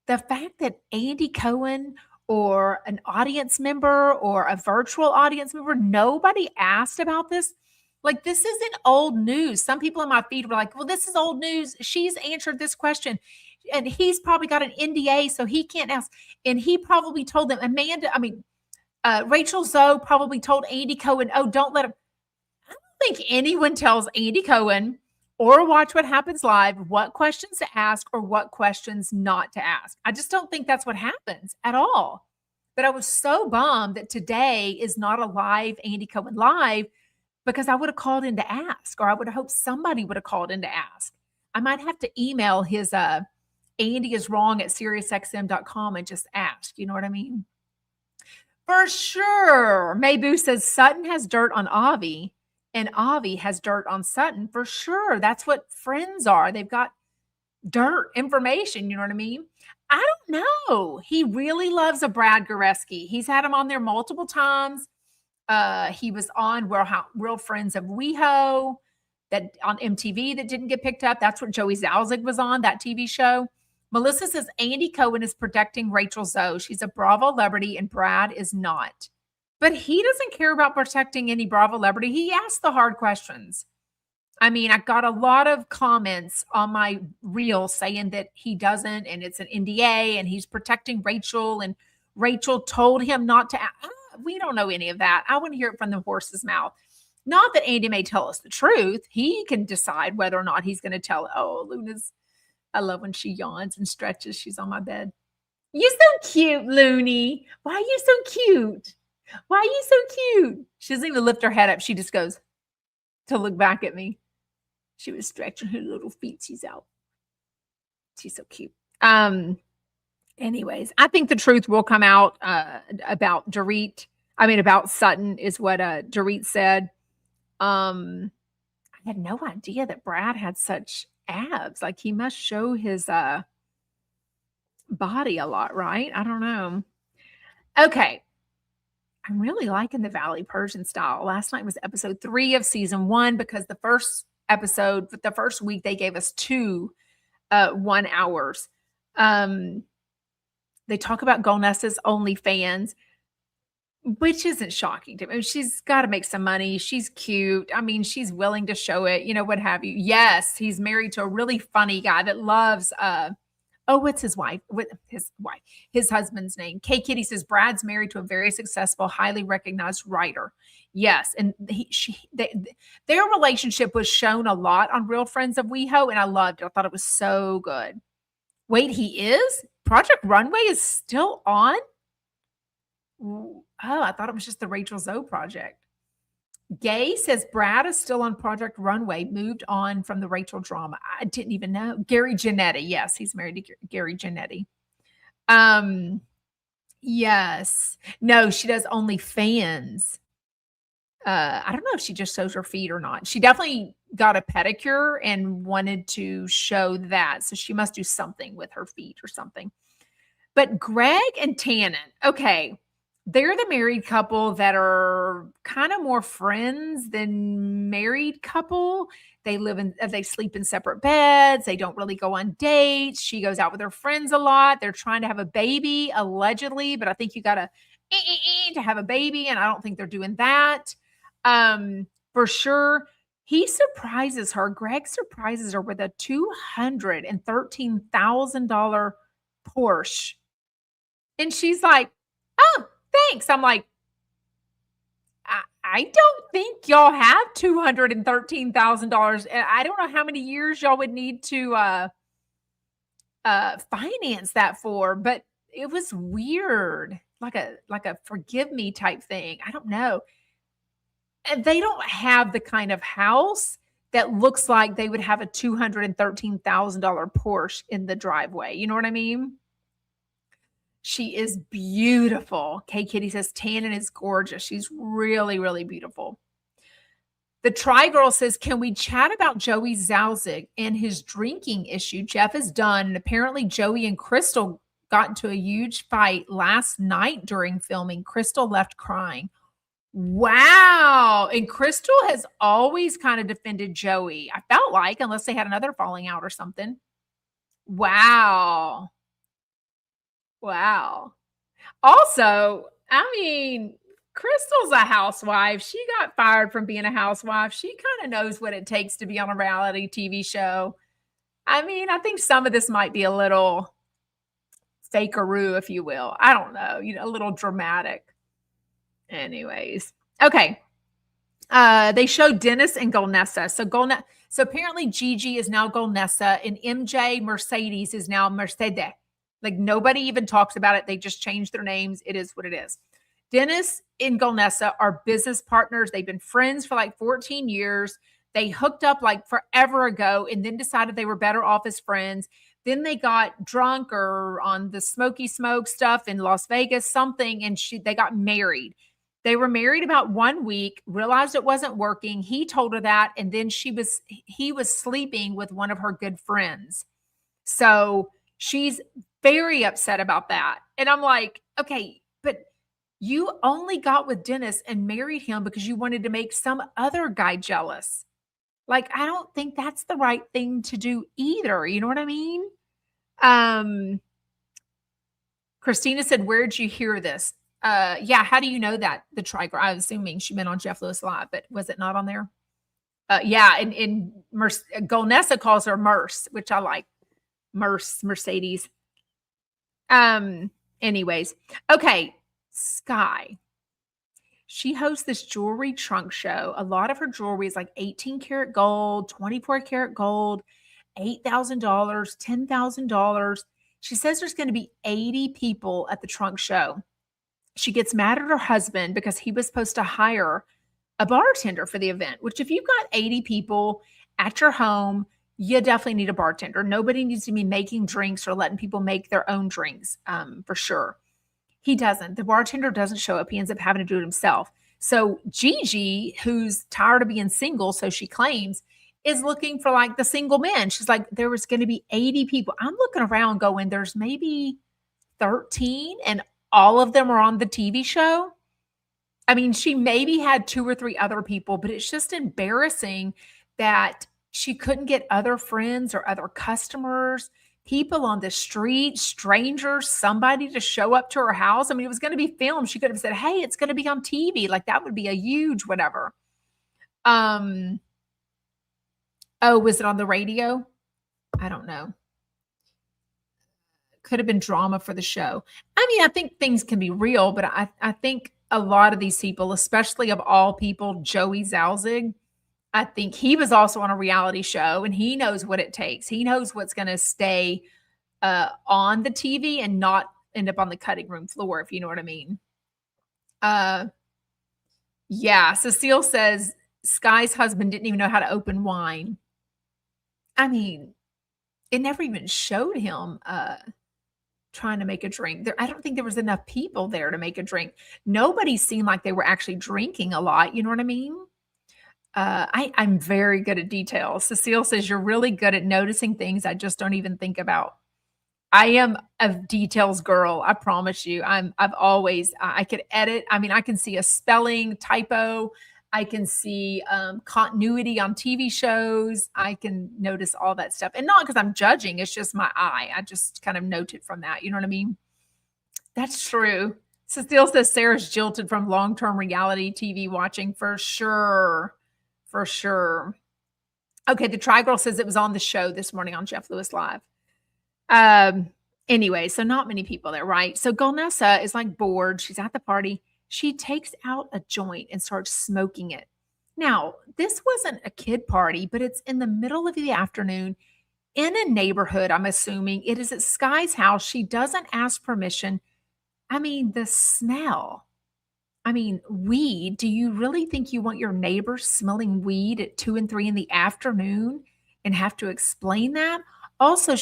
the fact that Andy Cohen or an audience member or a virtual audience member, nobody asked about this. Like, this isn't old news. Some people in my feed were like, well, this is old news. She's answered this question. And he's probably got an NDA, so he can't ask. And he probably told them, Rachel Zoe probably told Andy Cohen, oh, don't let him. I don't think anyone tells Andy Cohen or Watch What Happens Live what questions to ask or what questions not to ask. I just don't think that's what happens at all. But I was so bummed that today is not a live Andy Cohen live, because I would have called in to ask, or I would have hoped somebody would have called in to ask. I might have to email his Andy is wrong at SiriusXM.com and just ask. You know what I mean? For sure. Mayboo says Sutton has dirt on Avi and Avi has dirt on Sutton. For sure. That's what friends are. They've got dirt information. You know what I mean? I don't know. He really loves a Brad Goreski. He's had him on there multiple times. He was on Real Friends of WeHo, that on MTV that didn't get picked up. That's what Joey Zalzig was on, that TV show. Melissa says Andy Cohen is protecting Rachel Zoe. She's a Bravo celebrity and Brad is not. But he doesn't care about protecting any Bravo celebrity. He asks the hard questions. I mean, I got a lot of comments on my reel saying that he doesn't, and it's an NDA, and he's protecting Rachel, and Rachel told him not to. We don't know any of that. I want to hear it from the horse's mouth. Not that Andy may tell us the truth. He can decide whether or not he's going to tell. Oh, Luna's, I love when she yawns and stretches. She's on my bed. You're so cute, Looney. Why are you so cute? Why are you so cute? She doesn't even lift her head up. She just goes to look back at me. She was stretching her little feet. She's out. She's so cute. Anyways, I think the truth will come out about about Sutton, is what Dorit said. I had no idea that Brad had such abs. Like, he must show his body a lot, right? I don't know. Okay. I'm really liking the Valley Persian style. Last night was episode 3 of season 1, because the first week they gave us 2 1 hours. They talk about Golnessa's OnlyFans, which isn't shocking to me. She's got to make some money. She's cute. I mean, she's willing to show it, what have you. Yes, he's married to a really funny guy that loves, what's his wife? His husband's name. Kay Kitty says Brad's married to a very successful, highly recognized writer. Yes, and their relationship was shown a lot on Real Friends of WeHo, and I loved it. I thought it was so good. Wait, he is? Project Runway is still on? Oh, I thought it was just the Rachel Zoe project. Gay says Brad is still on Project Runway, moved on from the Rachel drama. I didn't even know. Gary Janetti. Yes, he's married to Gary Janetti. Yes. No, she does OnlyFans. I don't know if she just shows her feet or not. She definitely got a pedicure and wanted to show that. So she must do something with her feet or something. But Greg and Tannen, okay, they're the married couple that are kind of more friends than married couple. They sleep in separate beds. They don't really go on dates. She goes out with her friends a lot. They're trying to have a baby, allegedly, but I think you got to have a baby, and I don't think they're doing that. For sure. He surprises her. Greg surprises her with a $213,000 Porsche. And she's like, "Oh, thanks." I'm like, I don't think y'all have $213,000. I don't know how many years y'all would need to finance that for, but it was weird, like a forgive me type thing. I don't know. And they don't have the kind of house that looks like they would have a $213,000 Porsche in the driveway. You know what I mean? She is beautiful. K Kitty says Tannen is gorgeous. She's really, really beautiful. The Try Girl says, can we chat about Joey Zalzig and his drinking issue? Jeff is done. And apparently Joey and Crystal got into a huge fight last night during filming. Crystal left crying. Wow. And Crystal has always kind of defended Joey, I felt like, unless they had another falling out or something. Wow. Wow. Also, I mean, Crystal's a housewife. She got fired from being a housewife. She kind of knows what it takes to be on a reality TV show. I mean, I think some of this might be a little fakeroo, if you will. I don't know, a little dramatic. Anyways, okay. They showed Dennis and Golnessa. So apparently Gigi is now Golnessa and MJ Mercedes is now Mercedes. Like nobody even talks about it. They just changed their names. It is what it is. Dennis and Golnessa are business partners. They've been friends for like 14 years. They hooked up like forever ago and then decided they were better off as friends. Then they got drunk or on the smoky smoke stuff in Las Vegas, something, and they got married. They were married about 1 week, realized it wasn't working. He told her that, and then he was sleeping with one of her good friends. So she's very upset about that. And I'm like, okay, but you only got with Dennis and married him because you wanted to make some other guy jealous. Like, I don't think that's the right thing to do either. You know what I mean? Christina said, where'd you hear this? Yeah, how do you know that? The Trigger. I was assuming she meant on Jeff Lewis Live, but was it not on there? Yeah, and Golnessa calls her Merce, which I like. Mercedes. Anyways, okay. Sky. She hosts this jewelry trunk show. A lot of her jewelry is like 18 karat gold, 24 karat gold, $8,000, $10,000. She says there's going to be 80 people at the trunk show. She gets mad at her husband because he was supposed to hire a bartender for the event, which if you've got 80 people at your home, you definitely need a bartender. Nobody needs to be making drinks or letting people make their own drinks, for sure. He doesn't. The bartender doesn't show up. He ends up having to do it himself. So Gigi, who's tired of being single, so she claims, is looking for like the single men. She's like, there was going to be 80 people. I'm looking around going, there's maybe 13 and all of them are on the TV show. I mean, she maybe had 2 or 3 other people, but it's just embarrassing that she couldn't get other friends or other customers, people on the street, strangers, somebody to show up to her house. I mean, it was going to be filmed. She could have said, hey, it's going to be on TV. Like that would be a huge whatever. Oh, was it on the radio? I don't know. Could have been drama for the show. I mean, I think things can be real, but I think a lot of these people, especially of all people, Joey Zalzig, I think he was also on a reality show and he knows what it takes. He knows what's going to stay on the TV and not end up on the cutting room floor, if you know what I mean. Yeah, Cecile says Sky's husband didn't even know how to open wine. I mean, it never even showed him, trying to make a drink. I don't think there was enough people there to make a drink. Nobody seemed like they were actually drinking a lot, you know what I mean? I'm very good at details. Cecile says, "You're really good at noticing things I just don't even think about." I am a details girl, I promise you. I've always I could edit. I mean, I can see a spelling typo. I can see, continuity on TV shows. I can notice all that stuff, and not because 'cause I'm judging, it's just my eye. I just kind of note it from that, you know what I mean? That's true. Cecile says Sarah's jilted from long-term reality TV watching for sure, for sure. Okay, the Try Girl says it was on the show this morning on Jeff Lewis Live. Um, anyway, so not many people there, right? So Golnessa is like bored. She's at the party. She takes out a joint and starts smoking it. Now, this wasn't a kid party, but it's in the middle of the afternoon in a neighborhood. I'm assuming it is at Sky's house. She doesn't ask permission. I mean, the smell. I mean, weed. Do you really think you want your neighbors smelling weed at 2 and 3 in the afternoon and have to explain that? Also,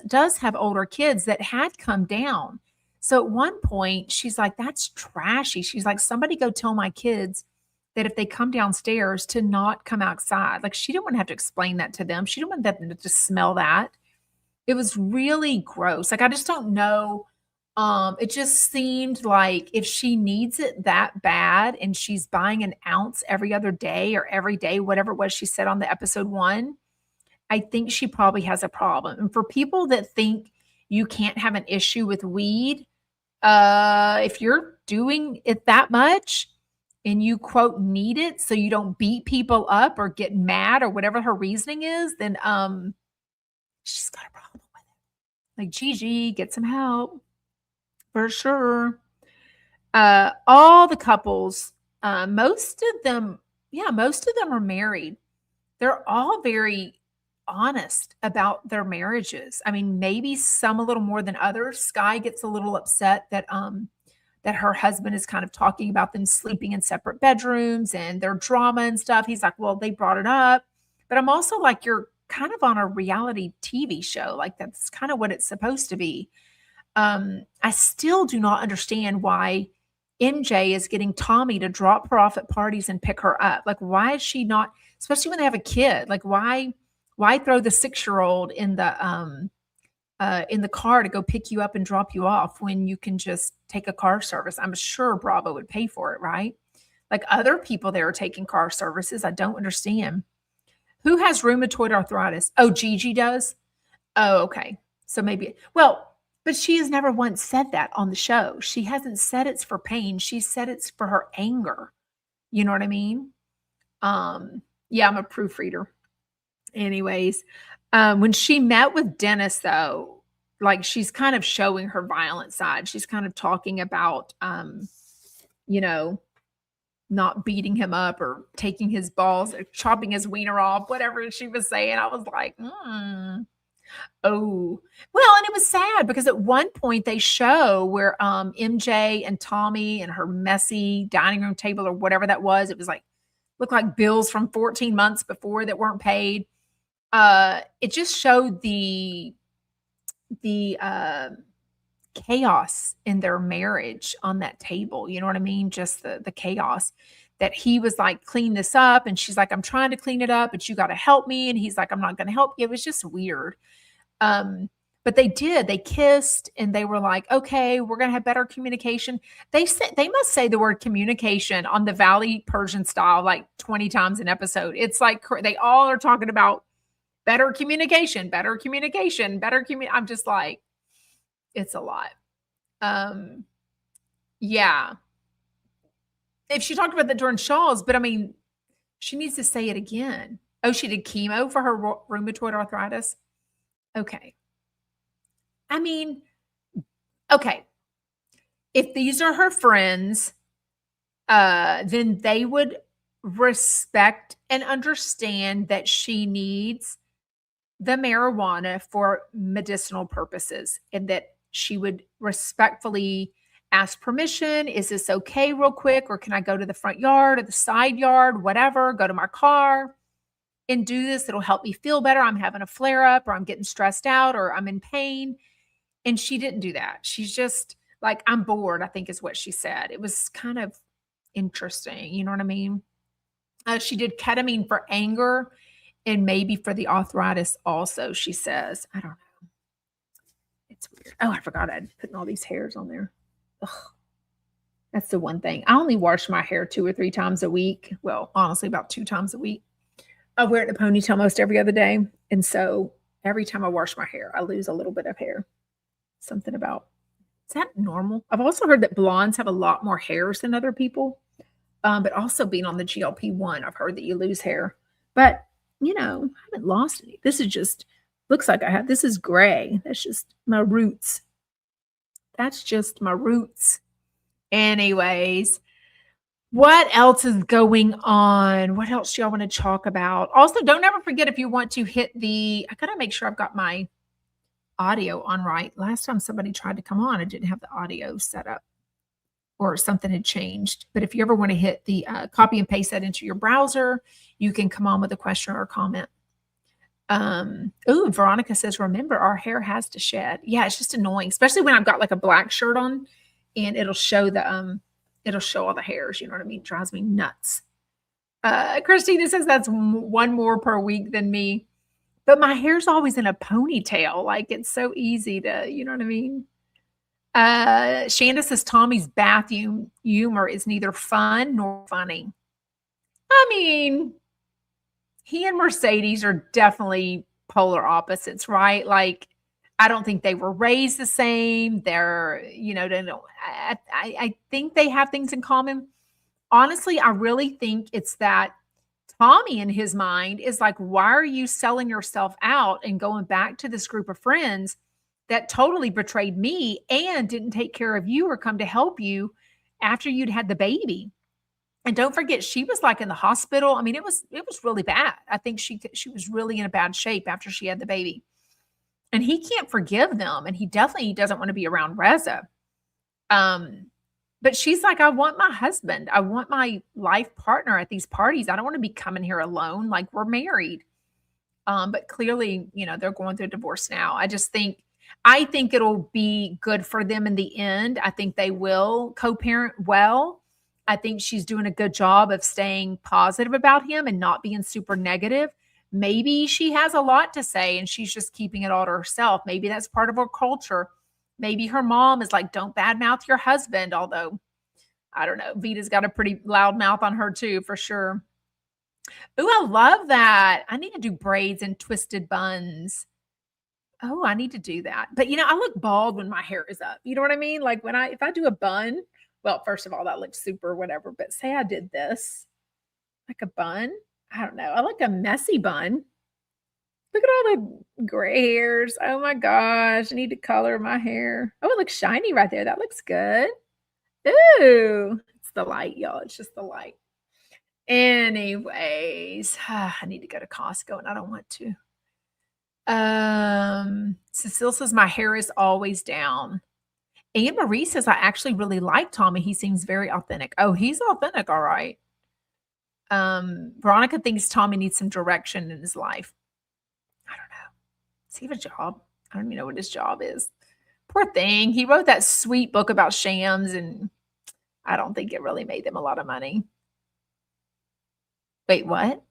does have older kids that had come down. So at one point, she's like, "That's trashy." She's like, "Somebody go tell my kids that if they come downstairs to not come outside." Like, she didn't want to have to explain that to them. She didn't want them to just smell that. It was really gross. Like, I just don't know. It just seemed like if she needs it that bad and she's buying an ounce every other day or every day, whatever it was she said on the episode 1, I think she probably has a problem. And for people that think you can't have an issue with weed, if you're doing it that much and you quote need it so you don't beat people up or get mad or whatever her reasoning is, then she's got a problem with it. Like, Gigi, get some help for sure. All the couples, most of them, yeah, most of them are married. They're all very honest about their marriages. I mean, maybe some a little more than others. Sky gets a little upset that her husband is kind of talking about them sleeping in separate bedrooms and their drama and stuff. He's like, "Well, they brought it up." But I'm also like, "You're kind of on a reality TV show. Like, that's kind of what it's supposed to be." I still do not understand why MJ is getting Tommy to drop her off at parties and pick her up. Like, why is she not, especially when they have a kid, like why throw the 6-year-old in the car to go pick you up and drop you off when you can just take a car service? I'm sure Bravo would pay for it, right? Like, other people there are taking car services. I don't understand. Who has rheumatoid arthritis? Oh, Gigi does? Oh, okay. So maybe, well, but she has never once said that on the show. She hasn't said it's for pain. She said it's for her anger. You know what I mean? Yeah, I'm a proofreader. Anyways, when she met with Dennis, though, like, she's kind of showing her violent side. She's kind of talking about, you know, not beating him up or taking his balls or chopping his wiener off, whatever she was saying. I was like, oh, well, and it was sad because at one point they show where MJ and Tommy and her messy dining room table or whatever that was, it was like looked like bills from 14 months before that weren't paid. It just showed the chaos in their marriage on that table. You know what I mean? Just the chaos that he was like, "Clean this up," and she's like, "I'm trying to clean it up, but you got to help me." And he's like, "I'm not going to help you." It was just weird. But they kissed and they were like, "Okay, we're going to have better communication." They must say the word communication on the Valley Persian style like 20 times an episode. It's like they all are talking about better communication, better communication, better communication. I'm just like, it's a lot. Yeah. If she talked about that during Shaw's, but I mean, she needs to say it again. Oh, she did chemo for her rheumatoid arthritis. Okay. I mean, okay. If these are her friends, then they would respect and understand that she needs the marijuana for medicinal purposes and that she would respectfully ask permission. Is this okay real quick? Or can I go to the front yard or the side yard, whatever, go to my car and do this? It'll help me feel better. I'm having a flare up or I'm getting stressed out or I'm in pain. And she didn't do that. She's just like, I'm bored, I think is what she said. It was kind of interesting. You know what I mean? She did ketamine for anger and maybe for the arthritis also, she says. I don't know. It's weird. Oh, I forgot I'd putting all these hairs on there. Ugh. That's the one thing. I only wash my hair 2 or 3 times a week. Well, honestly, about 2 times a week. I wear it in a ponytail most every other day. And so every time I wash my hair, I lose a little bit of hair. Something about, is that normal? I've also heard that blondes have a lot more hairs than other people. But also being on the GLP-1, I've heard that you lose hair. But, you know, I haven't lost any. This is just, looks like I have, this is gray. That's just my roots. That's just my roots. Anyways, what else is going on? What else do y'all want to talk about? Also, don't ever forget if you want to hit the, I got to make sure I've got my audio on right. Last time somebody tried to come on, I didn't have the audio set up or something had changed. But if you ever want to hit the copy and paste that into your browser, you can come on with a question or a comment. Veronica says, remember, our hair has to shed. Yeah, it's just annoying, especially when I've got like a black shirt on and it'll show the it'll show all the hairs. You know what I mean? It drives me nuts. Christina says that's one more per week than me. But my hair's always in a ponytail. Like it's so easy to, you know what I mean? Shanda says Tommy's bath humor is neither fun nor funny. I mean, he and Mercedes are definitely polar opposites, right? Like, I don't think they were raised the same. They're, you know, I think they have things in common. Honestly, I really think it's that Tommy in his mind is like, why are you selling yourself out and going back to this group of friends that totally betrayed me and didn't take care of you or come to help you after you'd had the baby? And don't forget, she was like in the hospital. I mean, it was really bad. I think she was really in a bad shape after she had the baby. And he can't forgive them. And he definitely doesn't want to be around Reza. But she's like, I want my husband. I want my life partner at these parties. I don't want to be coming here alone. Like, we're married. But clearly, you know, they're going through a divorce now. I think it'll be good for them in the end. I think they will co-parent well. I think she's doing a good job of staying positive about him and not being super negative. Maybe she has a lot to say and she's just keeping it all to herself. Maybe that's part of her culture. Maybe her mom is like, don't badmouth your husband. Although, I don't know. Vita's got a pretty loud mouth on her too, for sure. Ooh, I love that. I need to do braids and twisted buns. Oh, I need to do that. But, you know, I look bald when my hair is up. You know what I mean? Like if I do a bun, well, first of all, that looks super whatever. But say I did this, like a bun. I don't know. I like a messy bun. Look at all the gray hairs. Oh my gosh. I need to color my hair. Oh, it looks shiny right there. That looks good. Ooh, it's the light, y'all. It's just the light. Anyways, I need to go to Costco and I don't want to. Cecile says my hair is always down. Anne Marie says I actually really like Tommy. He seems very authentic. Oh, he's authentic, all right. Veronica thinks Tommy needs some direction in his life. I don't know. Does he have a job? I don't even know what his job is. Poor thing. He wrote that sweet book about shams, and I don't think it really made them a lot of money. Wait, what?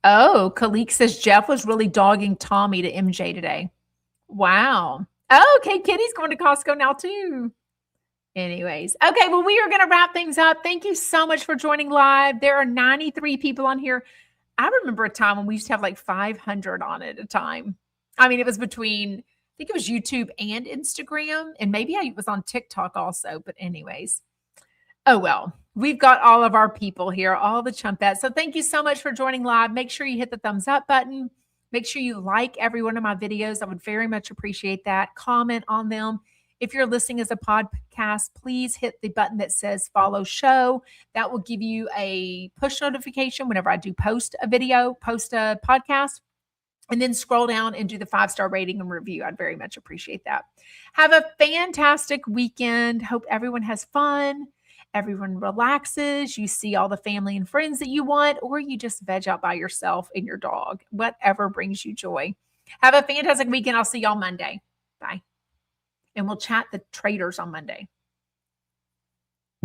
Oh, Khalik says Jeff was really dogging Tommy to MJ today. Wow. Oh, okay, Kitty's going to Costco now too. Anyways, okay, well, we are going to wrap things up. Thank you so much for joining live. There are 93 people on here. I remember a time when we used to have like 500 on at a time. I mean, it was between, I think it was YouTube and Instagram, and maybe I was on TikTok also. But anyways, oh well, we've got all of our people here, all the chumpettes. So thank you so much for joining live. Make sure you hit the thumbs up button. Make sure you like every one of my videos. I would very much appreciate that. Comment on them. If you're listening as a podcast, please hit the button that says follow show. That will give you a push notification whenever I do post a video, post a podcast. And then scroll down and do the 5-star rating and review. I'd very much appreciate that. Have a fantastic weekend. Hope everyone has fun. Everyone relaxes. You see all the family and friends that you want, or you just veg out by yourself and your dog. Whatever brings you joy. Have a fantastic weekend. I'll see y'all Monday. Bye. And we'll chat the traders on Monday.